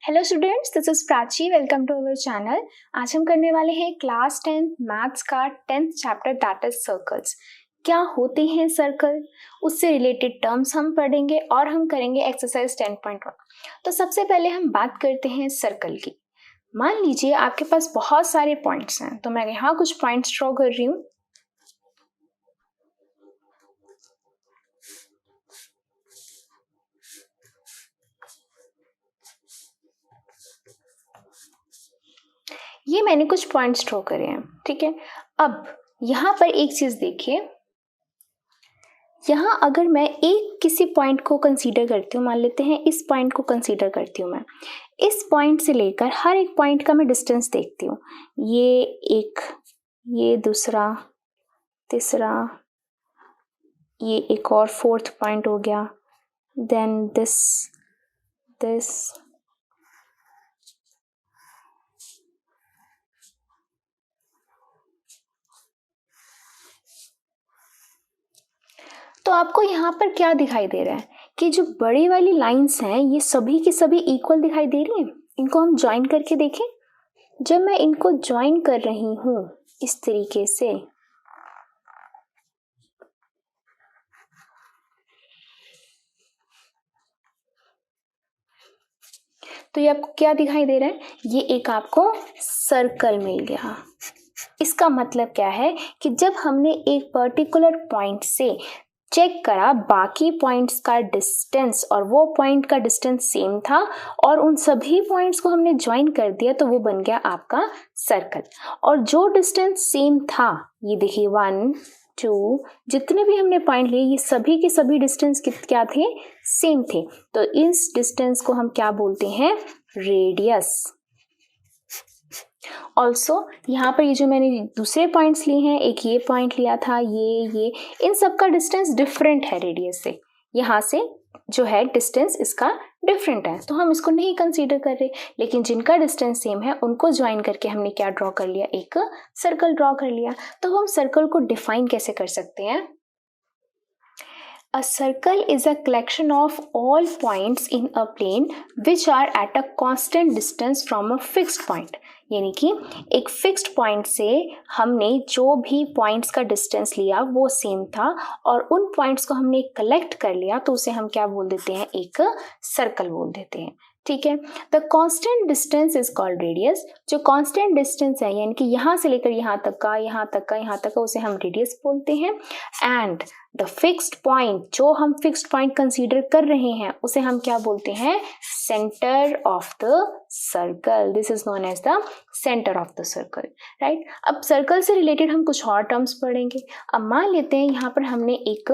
Hello students, this is Prachi. Welcome to our channel. आज हम करने वाले हैं क्लास 10 मैथ्स का 10th chapter that is circles. क्या होते हैं सर्कल, उससे रिलेटेड टर्म्स हम पढ़ेंगे और हम करेंगे एक्सरसाइज 10.1। तो सबसे पहले हम बात करते हैं सर्कल की। मान लीजिए आपके पास बहुत सारे पॉइंट्स हैं, तो मैं यहाँ कुछ पॉइंट्स ड्रॉ कर रही हूँ। ये मैंने कुछ पॉइंट्स ड्रॉ करे हैं, ठीक है। अब यहाँ पर एक चीज देखिए, यहाँ अगर मैं एक किसी पॉइंट को कंसीडर करती हूँ, मान लेते हैं इस पॉइंट को कंसीडर करती हूँ मैं। इस पॉइंट से लेकर हर एक पॉइंट का मैं डिस्टेंस देखती हूँ। ये एक, ये दूसरा, तीसरा, ये एक और फोर्थ पॉइंट हो गया, देन दिस तो आपको यहाँ पर क्या दिखाई दे रहा है कि जो बड़ी वाली लाइंस हैं ये सभी की सभी इक्वल दिखाई दे रही हैं। इनको हम ज्वाइन करके देखें। जब मैं इनको ज्वाइन कर रही हूँ इस तरीके से, तो ये आपको क्या दिखाई दे रहा है, ये एक आपको सर्कल मिल गया। इसका मतलब क्या है कि जब हमने एक पर्टिकुलर पॉइंट से चेक करा बाकी पॉइंट्स का डिस्टेंस और वो पॉइंट का डिस्टेंस सेम था और उन सभी पॉइंट्स को हमने ज्वाइन कर दिया, तो वो बन गया आपका सर्कल। और जो डिस्टेंस सेम था, ये देखिए 1 2 जितने भी हमने पॉइंट लिए, ये सभी के सभी डिस्टेंस क्या थे, सेम थे। तो इस डिस्टेंस को हम क्या बोलते हैं, रेडियस। ऑल्सो यहाँ पर ये जो मैंने दूसरे पॉइंट्स लिए हैं, एक ये पॉइंट लिया था, ये इन सब का डिस्टेंस डिफरेंट है रेडियस से। यहाँ से जो है डिस्टेंस इसका डिफरेंट है, तो हम इसको नहीं कंसीडर कर रहे। लेकिन जिनका डिस्टेंस सेम है उनको ज्वाइन करके हमने क्या ड्रॉ कर लिया, एक सर्कल ड्रॉ कर लिया। तो हम सर्कल को डिफाइन कैसे कर सकते हैं। A circle is a collection of all points in a plane which are at a constant distance from a fixed point। यानी कि एक फिक्स्ड पॉइंट से हमने जो भी पॉइंट्स का डिस्टेंस लिया वो सेम था और उन पॉइंट्स को हमने कलेक्ट कर लिया, तो उसे हम क्या बोल देते हैं, एक सर्कल बोल देते हैं, ठीक है। The constant distance is called radius. जो कांस्टेंट डिस्टेंस है यानी कि यहाँ से लेकर यहाँ तक का, यहाँ तक का, यहाँ तक का, उसे हम रेडियस बोलते हैं। एंड द फिक्स्ड पॉइंट, जो हम फिक्स्ड पॉइंट कंसीडर कर रहे हैं, उसे हम क्या बोलते हैं, centre of the circle. This is known as the centre of the circle, right. अब सर्कल से रिलेटेड हम कुछ और टर्म्स पढ़ेंगे। अब मान लेते हैं यहाँ पर हमने एक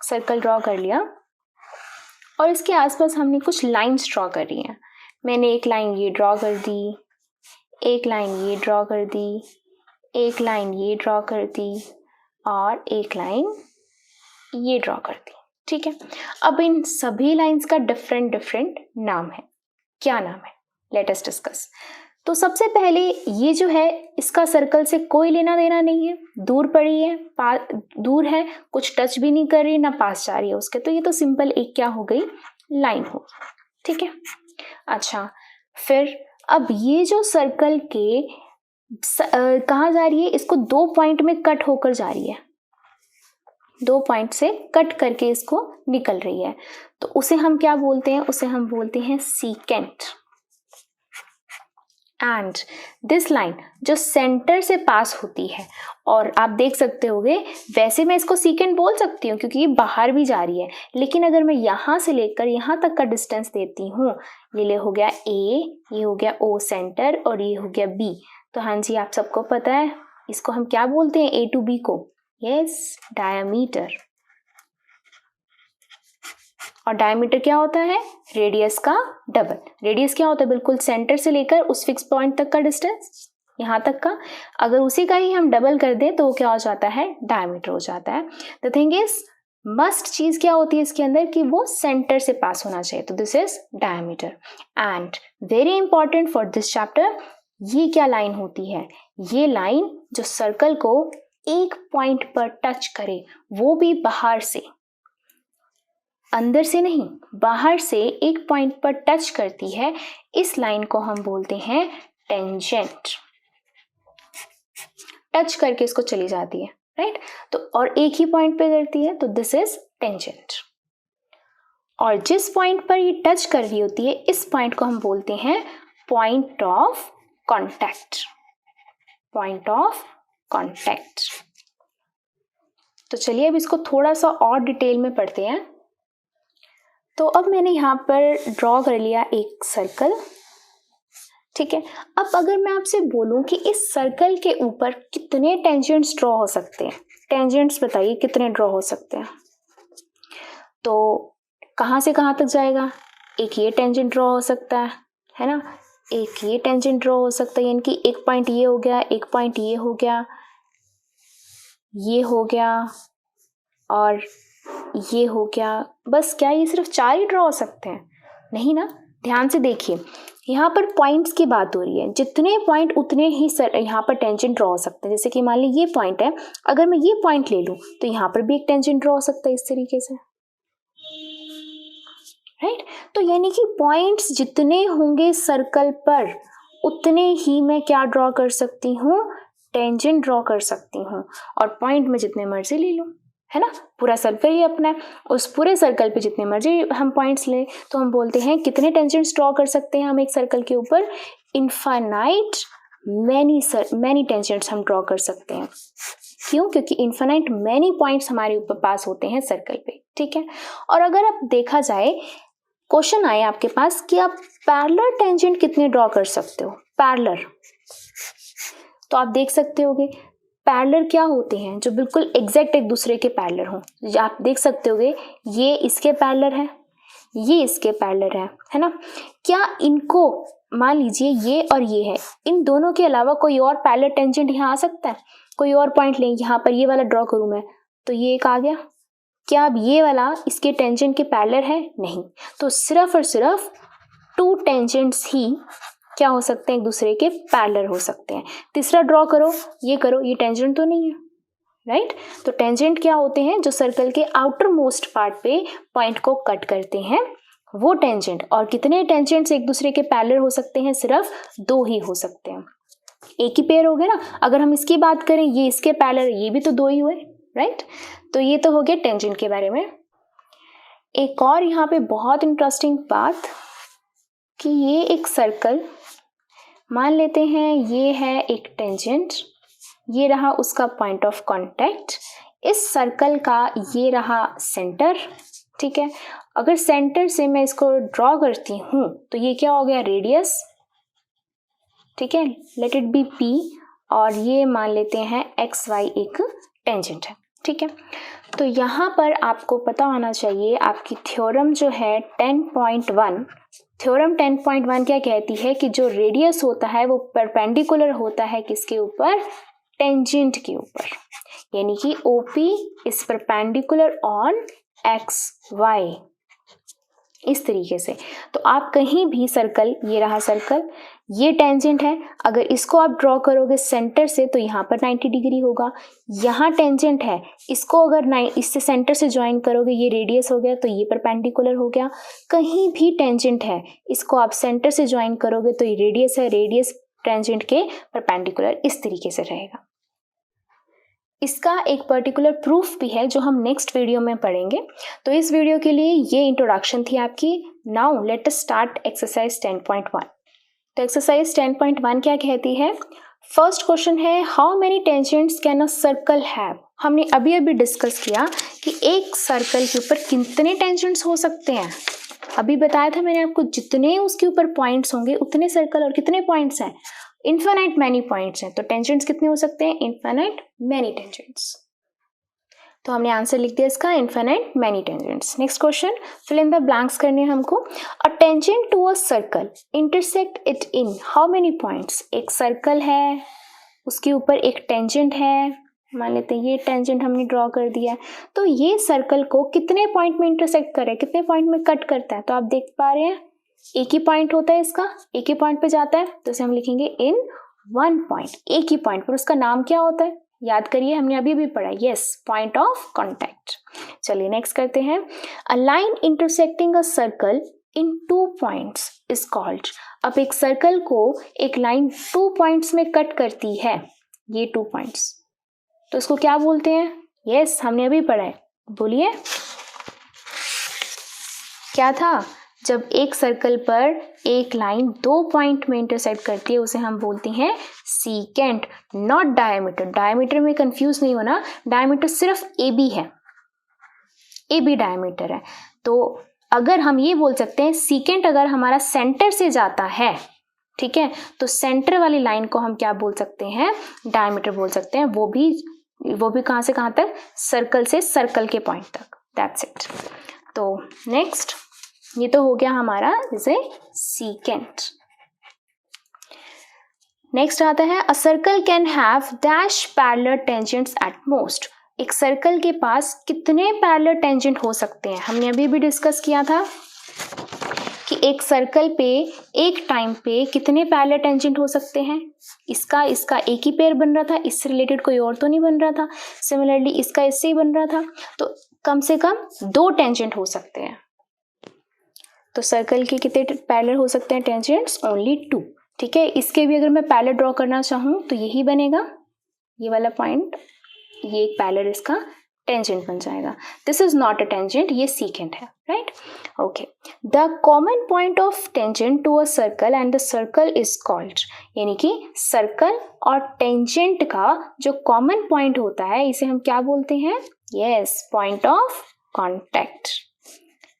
सर्कल ड्रॉ कर लिया और इसके आसपास हमने कुछ लाइंस ड्रॉ करी हैं। मैंने एक लाइन ये ड्रॉ कर दी, एक लाइन ये ड्रॉ कर दी, एक लाइन ये ड्रॉ कर दी और एक लाइन ये ड्रॉ कर दी, ठीक है। अब इन सभी लाइंस का डिफरेंट डिफरेंट नाम है। क्या नाम है, लेट अस डिस्कस। तो सबसे पहले ये जो है, इसका सर्कल से कोई लेना देना नहीं है, दूर पड़ी है, दूर है, कुछ टच भी नहीं कर रही, ना पास जा रही है उसके, तो ये तो सिंपल एक क्या हो गई, लाइन हो, ठीक है। अच्छा, फिर अब ये जो सर्कल के कहाँ जा रही है, इसको 2 पॉइंट में कट होकर जा रही है, 2 पॉइंट से कट करके इसको निकल रही है, तो उसे हम क्या बोलते हैं, उसे हम बोलते हैं सीकेंट। एंड दिस लाइन जो सेंटर से पास होती है, और आप देख सकते होगे, वैसे मैं इसको सीकेंट बोल सकती हूँ क्योंकि ये बाहर भी जा रही है, लेकिन अगर मैं यहाँ से लेकर यहाँ तक का डिस्टेंस देती हूँ, ये हो गया ए, ये हो गया ओ सेंटर और ये हो गया बी, तो हाँ जी आप सबको पता है इसको हम क्या बोलते हैं, ए टू बी को, यस, डायमीटर। और डायमीटर क्या होता है, रेडियस का डबल। रेडियस क्या होता है, बिल्कुल सेंटर से लेकर उस फिक्स पॉइंट तक का डिस्टेंस, यहाँ तक का, अगर उसी का ही हम डबल कर दें तो वो क्या हो जाता है, डायमीटर हो जाता है। द थिंग इज, मस्ट चीज क्या होती है इसके अंदर कि वो सेंटर से पास होना चाहिए, तो this is diameter. And very important for this chapter, ये क्या लाइन होती है, ये लाइन जो सर्कल को एक पॉइंट पर टच करे, वो भी बाहर से, अंदर से नहीं, बाहर से एक पॉइंट पर टच करती है, इस लाइन को हम बोलते हैं टेंजेंट। टच करके इसको चली जाती है, राइट। तो और एक ही पॉइंट पे करती है, तो दिस इज टेंजेंट। और जिस पॉइंट पर ये टच कर रही होती है, इस पॉइंट को हम बोलते हैं point of contact. Point of contact. तो चलिए अब इसको थोड़ा सा और डिटेल में पढ़ते हैं। तो अब मैंने यहाँ पर ड्रॉ कर लिया एक सर्कल, ठीक है। अब अगर मैं आपसे बोलूं कि इस सर्कल के ऊपर कितने टेंजेंट्स ड्रॉ हो सकते हैं, टेंजेंट्स बताइए कितने ड्रॉ हो सकते हैं। तो कहाँ से कहाँ तक जाएगा? एक ये टेंजेंट ड्रॉ हो सकता है ना, एक ये टेंजेंट ड्रॉ हो सकता है, यानी कि एक पॉइंट ये हो गया, एक पॉइंट ये हो गया, ये हो गया और ये हो गया। बस क्या ये सिर्फ 4 ही ड्रॉ हो सकते हैं? नहीं ना, ध्यान से देखिए, यहाँ पर पॉइंट्स की बात हो रही है। जितने पॉइंट उतने ही यहाँ पर टेंजेंट ड्रॉ हो सकते हैं। जैसे कि मान ली ये पॉइंट है, अगर मैं ये पॉइंट ले लूँ तो यहाँ पर भी एक टेंजेंट ड्रॉ हो सकता है इस तरीके से, राइट। तो यानी कि पॉइंट्स जितने होंगे सर्कल पर उतने ही मैं क्या ड्रॉ कर सकती हूँ? टेंजेंट ड्रॉ कर सकती हूँ। और पॉइंट में जितने मर्जी ले लूँ, है ना, पूरा सर्कल ही अपना है, उस पूरे सर्कल पे जितने मर्जी हम पॉइंट्स लें, तो हम बोलते हैं कितने टेंजेंट्स ड्रॉ कर सकते हैं हम एक सर्कल के ऊपर? इनफाइनाइट मैनी टेंजेंट्स हम ड्रॉ कर सकते हैं। क्यों? क्योंकि इनफाइनाइट मैनी पॉइंट्स हमारे ऊपर पास होते हैं सर्कल पे, ठीक है। और अगर आप देखा जाए, क्वेश्चन आए आपके पास कि आप पैरेलल टेंजेंट कितने ड्रॉ कर सकते हो, पैरेलल, तो आप देख सकते होगे पैरेलल क्या होते हैं? जो बिल्कुल एग्जैक्ट एक दूसरे के पैरेलल हो। आप देख सकते होगे ये इसके पैरेलल है, ये इसके पैरेलल है ना। क्या इनको, मान लीजिए ये और ये है, इन दोनों के अलावा कोई और पैरेलल टेंजेंट यहाँ आ सकता है? कोई और पॉइंट लें, यहाँ पर ये वाला ड्रॉ करूँ मैं, तो ये एक आ गया। क्या अब ये वाला इसके टेंजेंट के पैरेलल है? नहीं। तो सिर्फ और सिर्फ 2 टेंजेंट्स ही क्या हो सकते हैं? एक दूसरे के पैरेलल हो सकते हैं। तीसरा ड्रॉ करो, ये टेंजेंट तो नहीं है, राइट। तो टेंजेंट क्या होते हैं? जो सर्कल के आउटर मोस्ट पार्ट पे पॉइंट को कट करते हैं, वो टेंजेंट। और कितने टेंजेंट्स एक दूसरे के पैरेलल हो सकते हैं? सिर्फ 2 ही हो सकते हैं। एक ही पेयर हो गया ना। अगर हम इसकी बात करें, ये इसके पैरेलल, ये भी तो 2 ही हुए, राइट। तो ये तो हो गया टेंजेंट के बारे में। एक और यहाँ पे बहुत इंटरेस्टिंग बात कि ये एक सर्कल, मान लेते हैं ये है एक टेंजेंट, ये रहा उसका पॉइंट ऑफ कांटेक्ट, इस सर्कल का ये रहा सेंटर, ठीक है। अगर सेंटर से मैं इसको ड्रॉ करती हूँ तो ये क्या हो गया? रेडियस, ठीक है, लेट इट बी P, और ये मान लेते हैं XY एक टेंजेंट है, ठीक है। तो यहाँ पर आपको पता होना चाहिए, आपकी थ्योरम जो है 10.1, थ्योरम 10.1 क्या कहती है कि जो रेडियस होता है वो परपेंडिकुलर होता है किसके ऊपर? टेंजेंट के ऊपर। यानी कि OP is perpendicular on XY, इस तरीके से। तो आप कहीं भी सर्कल, ये रहा सर्कल, ये टेंजेंट है, अगर इसको आप ड्रॉ करोगे सेंटर से तो यहाँ पर 90 डिग्री होगा। यहाँ टेंजेंट है, इसको अगर इससे सेंटर से ज्वाइन करोगे, ये रेडियस हो गया, तो ये परपेंडिकुलर हो गया। कहीं भी टेंजेंट है, इसको आप सेंटर से ज्वाइन करोगे तो ये रेडियस है, रेडियस टेंजेंट के परपेंडिकुलर, इस तरीके से रहेगा। इसका एक पर्टिकुलर प्रूफ भी है जो हम नेक्स्ट वीडियो में पढ़ेंगे। तो इस वीडियो के लिए ये इंट्रोडक्शन थी आपकी। Now let us start exercise 10.1। तो एक्सरसाइज 10.1 क्या कहती है? फर्स्ट क्वेश्चन है, how many tangents can a circle have. हमने अभी अभी डिस्कस किया कि एक सर्कल के ऊपर कितने टेंजेंट्स हो सकते हैं। अभी बताया था मैंने आपको, जितने उसके ऊपर पॉइंट्स होंगे उतने सर्कल, और कितने पॉइंट्स हैं? इनफाइनाइट मैनी पॉइंट्स हैं। तो टेंजेंट्स कितने हो सकते हैं? Infinite many tangents. तो हमने आंसर लिख दिया इसका, infinite many tangents. Next question, fill in the blanks करने हैं हमको। A tangent to a circle intersect it in how many points. एक सर्कल है, उसके ऊपर एक टेंजेंट है, मान लेते हैं ये टेंजेंट हमने ड्रॉ कर दिया है, तो ये सर्कल को कितने पॉइंट में इंटरसेक्ट करे, कितने पॉइंट में कट करता है? तो आप देख पा रहे हैं एक ही पॉइंट होता है, इसका एक ही पॉइंट पे जाता है, तो इसे हम लिखेंगे इन 1 पॉइंट, एक ही पॉइंट पर। उसका नाम क्या होता है? याद करिए, हमने अभी भी पढ़ा, यस, पॉइंट ऑफ कांटेक्ट। चलिए नेक्स्ट करते हैं। A line intersecting a circle in 2 points is called. अब एक सर्कल को एक लाइन 2 पॉइंट्स में कट करती है, ये 2 पॉइंट्स, तो इसको क्या बोलते हैं? यस, हमने अभी पढ़ा है, बोलिए क्या था? जब एक सर्कल पर एक लाइन 2 पॉइंट में इंटरसेक्ट करती है उसे हम बोलते हैं सीकेंट, नॉट डायमीटर। डायमीटर में कंफ्यूज नहीं होना, डायमीटर सिर्फ AB है, AB डायमीटर है। तो अगर हम ये बोल सकते हैं सीकेंट अगर हमारा सेंटर से जाता है, ठीक है, तो सेंटर वाली लाइन को हम क्या बोल सकते हैं? डायमीटर बोल सकते हैं। वो भी कहाँ से कहाँ तक? सर्कल से सर्कल के पॉइंट तक। That's it. तो नेक्स्ट, ये तो हो गया हमारा जैसे सीकेंट। नेक्स्ट आता है a circle can have dash parallel tangents at most. एक सर्कल के पास कितने पैरेलल टेंजेंट हो सकते हैं? हमने अभी भी डिस्कस किया था कि एक सर्कल पे एक टाइम पे कितने पैरेलल टेंजेंट हो सकते हैं। इसका एक ही पेयर बन रहा था, इससे रिलेटेड कोई और तो नहीं बन रहा था। सिमिलरली इसका इससे ही बन रहा था, तो कम से कम 2 टेंजेंट हो सकते हैं। तो सर्कल के कितने पैरेलल हो सकते हैं टेंजेंट्स? ओनली 2। ठीक है, इसके भी अगर मैं पैरेलल ड्रॉ करना चाहूँ तो यही बनेगा, ये वाला पॉइंट, ये एक पैरेलल इसका टेंजेंट बन जाएगा। This is not a tangent, ये सीकेंट है, right? Okay. The common point of tangent to a circle and the circle is called, यानी कि सर्कल और टेंजेंट का जो कॉमन पॉइंट होता है इसे हम क्या बोलते हैं? Yes, point of contact.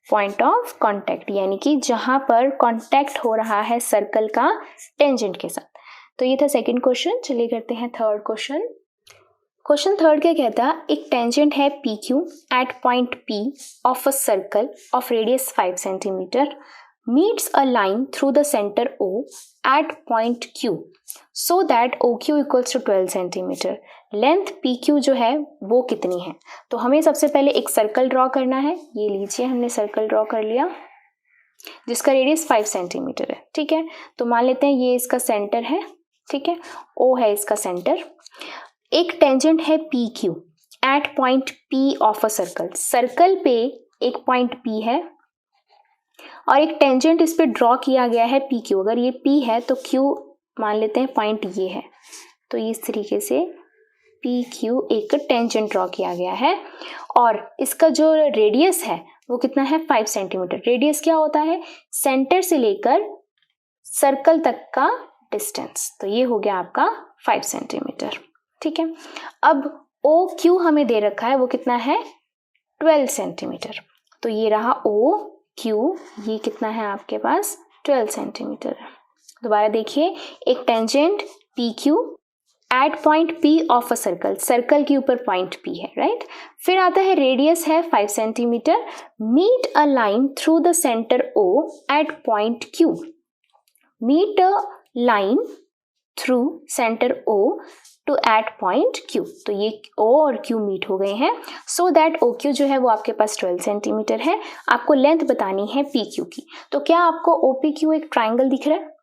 Point of contact यानी कि जहां पर कॉन्टैक्ट हो रहा है सर्कल का टेंजेंट के साथ। तो ये था सेकंड क्वेश्चन। चलिए करते हैं थर्ड क्वेश्चन। क्वेश्चन थर्ड क्या कहता है? एक टेंजेंट है PQ at point P of a circle of radius 5 centimetre meets a line through the centre O at point Q so that OQ equals to 12 centimetre. Length PQ जो है वो कितनी है? तो हमें सबसे पहले एक सर्कल ड्रॉ करना है। ये लीजिए, हमने सर्कल ड्रॉ कर लिया जिसका रेडियस 5 सेंटीमीटर है। ठीक है, तो मान लेते हैं ये इसका सेंटर है, ठीक है, O है इसका सेंटर। एक टेंजेंट है PQ at point P of a circle. Circle पे एक पॉइंट P है और एक टेंजेंट इस पे ड्रॉ किया गया है PQ। अगर ये P है तो Q मान लेते हैं पॉइंट ये है, तो इस तरीके से PQ एक टेंजेंट ड्रॉ किया गया है और इसका जो रेडियस है वो कितना है? 5 सेंटीमीटर। रेडियस क्या होता है? सेंटर से लेकर सर्कल तक का डिस्टेंस। तो ये हो गया आपका 5 सेंटीमीटर। ठीक है, अब OQ हमें दे रखा है, वो कितना है? 12 सेंटीमीटर। तो ये रहा OQ, ये कितना है आपके पास? 12 सेंटीमीटर। दोबारा देखिए, एक tangent PQ at point P of a circle, circle के ऊपर पॉइंट P है, राइट? फिर आता है रेडियस है 5 centimetre, meet a line through the centre O at point Q। Meet a line through centre O to at point Q। तो ये O और Q मीट हो गए हैं, सो दैट OQ जो है वो आपके पास 12 सेंटीमीटर है। आपको लेंथ बतानी है PQ की। तो क्या आपको OPQ एक ट्राइंगल दिख रहा है?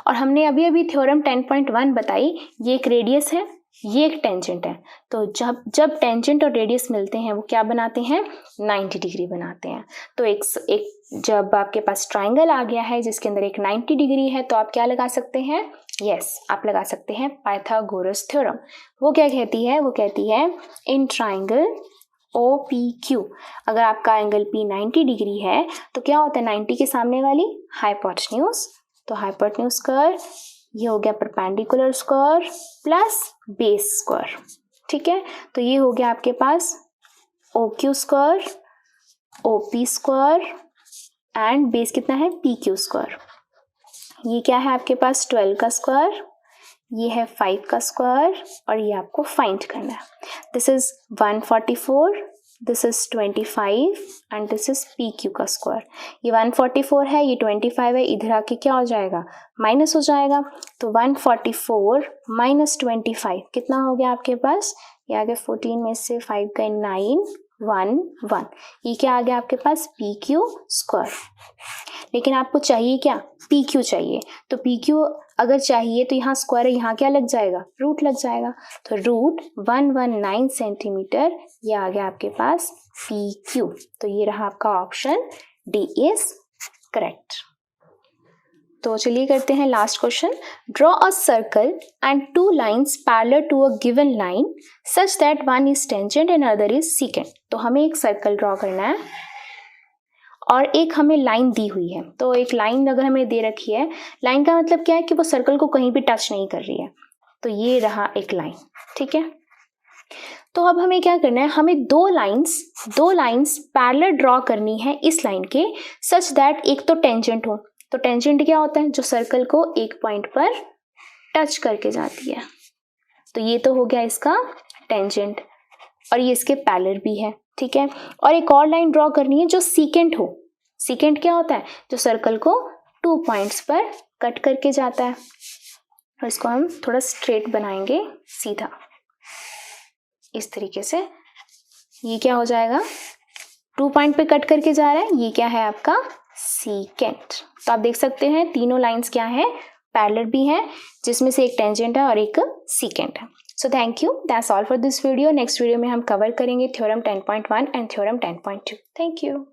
और हमने अभी अभी थ्योरम 10.1 बताई, ये एक रेडियस है, ये एक टेंजेंट है। तो जब टेंजेंट और रेडियस मिलते हैं वो क्या बनाते हैं? 90 डिग्री बनाते हैं। तो एक जब आपके पास ट्राइंगल आ गया है जिसके अंदर एक 90 डिग्री है तो आप क्या लगा सकते हैं? यस, आप लगा सकते हैं पाइथागोरस थ्योरम। वो क्या कहती है? वो कहती है इन ट्राइंगल OPQ अगर आपका एंगल P 90 डिग्री है तो क्या होता है? 90 के सामने वाली हाइपोटेन्यूज, तो हाइपोटेन्यूज स्क्वायर, ये हो गया perpendicular square plus base square. ठीक है, तो ये हो गया आपके पास OQ square, OP square and base कितना है? PQ square. ये क्या है आपके पास? 12 का स्क्वायर, ये है 5 का स्क्वायर और ये आपको फाइंड करना है। This is 144, this is 25 and this is PQ का स्क्वायर। ये 144 है, ये 25 है, इधर आके क्या हो जाएगा? माइनस हो जाएगा। तो 144 माइनस 25 कितना हो गया आपके पास? ये आ गया 14 में से 5 गए 9 1 1, ये क्या आ गया आपके पास PQ स्क्वायर। लेकिन आपको चाहिए क्या, PQ चाहिए, तो PQ अगर चाहिए तो यहाँ स्क्वायर है, यहाँ क्या लग जाएगा, रूट लग जाएगा, तो रूट 119 सेंटीमीटर, ये आ गया आपके पास PQ। तो ये रहा आपका ऑप्शन डी इज करेक्ट। तो चलिए करते हैं last question. Draw a circle and 2 lines parallel to a given line such that one is tangent and other is secant. तो हमें एक सर्कल ड्रॉ करना है और एक हमें लाइन दी हुई है। तो एक लाइन अगर हमें दे रखी है, लाइन का मतलब क्या है कि वो सर्कल को कहीं भी टच नहीं कर रही है, तो ये रहा एक लाइन, ठीक है। तो अब हमें क्या करना है, हमें दो लाइंस पैरेलल ड्रॉ करनी है इस लाइन के, सच दैट एक तो टेंजेंट हो। तो टेंजेंट क्या होता है, जो सर्कल को एक पॉइंट पर टच करके जाती है। तो ये तो हो गया इसका टेंजेंट, और ये इसके पैरेलल भी है, ठीक है। और एक और लाइन ड्रॉ करनी है जो सीकेंट हो। सीकेंट क्या होता है, जो सर्कल को 2 पॉइंट्स पर कट करके जाता है। और इसको हम थोड़ा स्ट्रेट बनाएंगे, सीधा इस तरीके से। ये क्या हो जाएगा, 2 पॉइंट पे कट करके जा रहा है, ये क्या है आपका सीकेंट। तो आप देख सकते हैं तीनों लाइंस क्या है, पैरेलल भी हैं, जिसमें से एक टेंजेंट है और एक सीकेंट है। So thank you, that's all for this video. Next video में हम कवर करेंगे theorem 10.1 and theorem 10.2। Thank you.